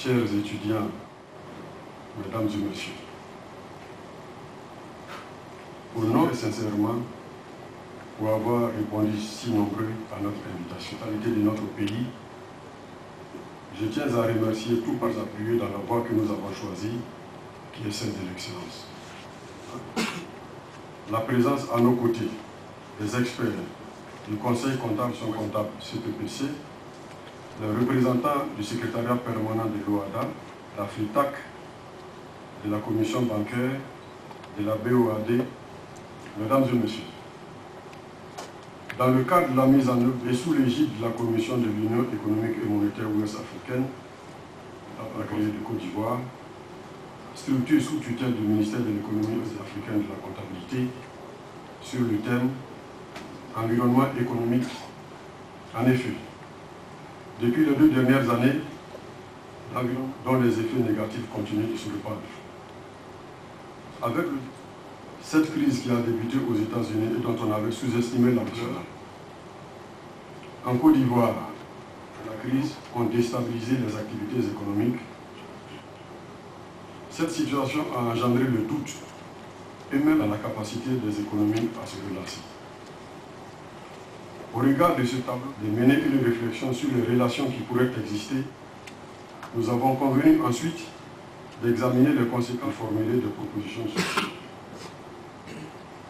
chers étudiants, mesdames et messieurs, pour nous et sincèrement, pour avoir répondu si nombreux à notre invitation, à l'idée de notre pays, je tiens à remercier tout par appuyer dans la voie que nous avons choisie, qui est celle de l'excellence. La présence à nos côtés des experts du Conseil comptable son comptable CPPC, les représentants du secrétariat permanent de l'OADA, la FLITAC, de la commission bancaire, de la BOAD, mesdames et messieurs, dans le cadre de la mise en œuvre et sous l'égide de la Commission de l'Union économique et monétaire ouest-africaine, agréée de Côte d'Ivoire, structure sous tutelle du ministère de l'économie ouest-africaine de la comptabilité, sur le thème environnement économique. En effet, depuis les 2 dernières années, dont les effets négatifs continuent de se répandre. Avec cette crise qui a débuté aux États-Unis et dont on avait sous-estimé l'ampleur, en Côte d'Ivoire, la crise a déstabilisé les activités économiques. Cette situation a engendré le doute et même dans la capacité des économies à se relancer. Au regard de ce tableau, de mener une réflexion sur les relations qui pourraient exister, nous avons convenu ensuite d'examiner les conséquences formulées de propositions sociales.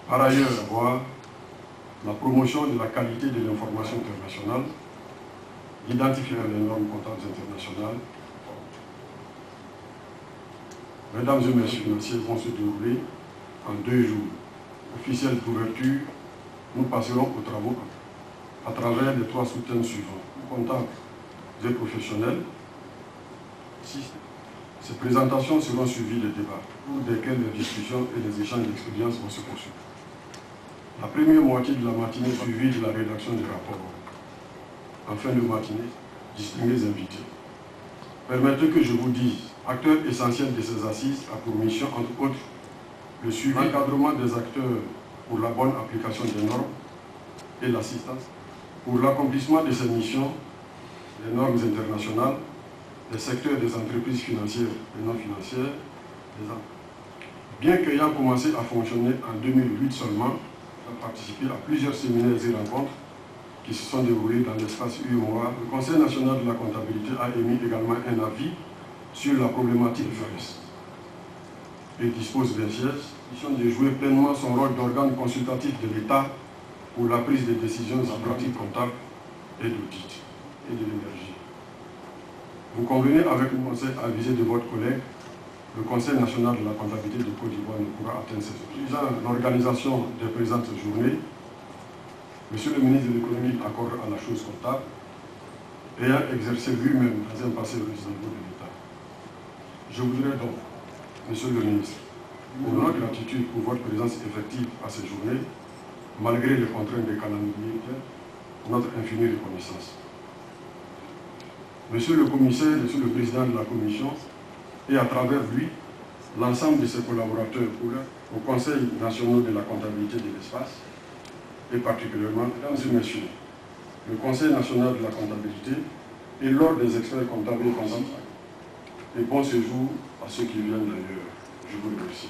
Par ailleurs, avoir la promotion de la qualité de l'information internationale, d'identifier les normes comptables internationales. Mesdames et messieurs, les dossiers vont se dérouler en 2 jours. Officielle d'ouverture, nous passerons aux travaux à travers les 3 sous-thèmes suivants. Comptables et professionnels. Ces présentations seront suivies de débats, pour lesquels les discussions et les échanges d'expériences vont se poursuivre. La première moitié de la matinée suivie de la rédaction du rapport. En fin de matinée, distingués invités. Permettez que je vous dise, acteur essentiel de ces assises a pour mission, entre autres, le suivi, l'encadrement des acteurs pour la bonne application des normes et l'assistance pour l'accomplissement de ces missions, les normes internationales, les secteurs des entreprises financières et non financières, bien qu'ayant commencé à fonctionner en 2008 seulement, a participé à plusieurs séminaires et rencontres qui se sont déroulés dans l'espace UEMOA. Le Conseil national de la comptabilité a émis également un avis sur la problématique FRS. Il dispose bien sûr de jouer pleinement son rôle d'organe consultatif de l'État pour la prise des décisions en pratique comptable et d'audit et de l'énergie. Vous convenez avec le conseil avisé de votre collègue, le Conseil national de la comptabilité de Côte d'Ivoire ne pourra atteindre ses objectifs. Dans l'organisation des présentes journées, Monsieur le ministre de l'économie accorde à la chose comptable, ayant exercé lui-même dans un passé au niveau de l'État. Je voudrais donc, Monsieur le ministre, pour notre gratitude pour votre présence effective à ces journées, malgré les contraintes des calendriers, notre infinie reconnaissance. Monsieur le commissaire, Monsieur le président de la commission, et à travers lui, l'ensemble de ses collaborateurs au Conseil national de la comptabilité de l'espace, et particulièrement, mesdames et messieurs, le Conseil national de la comptabilité et l'ordre des experts comptables et comptables. Et bon séjour à ceux qui viennent d'ailleurs. Je vous remercie.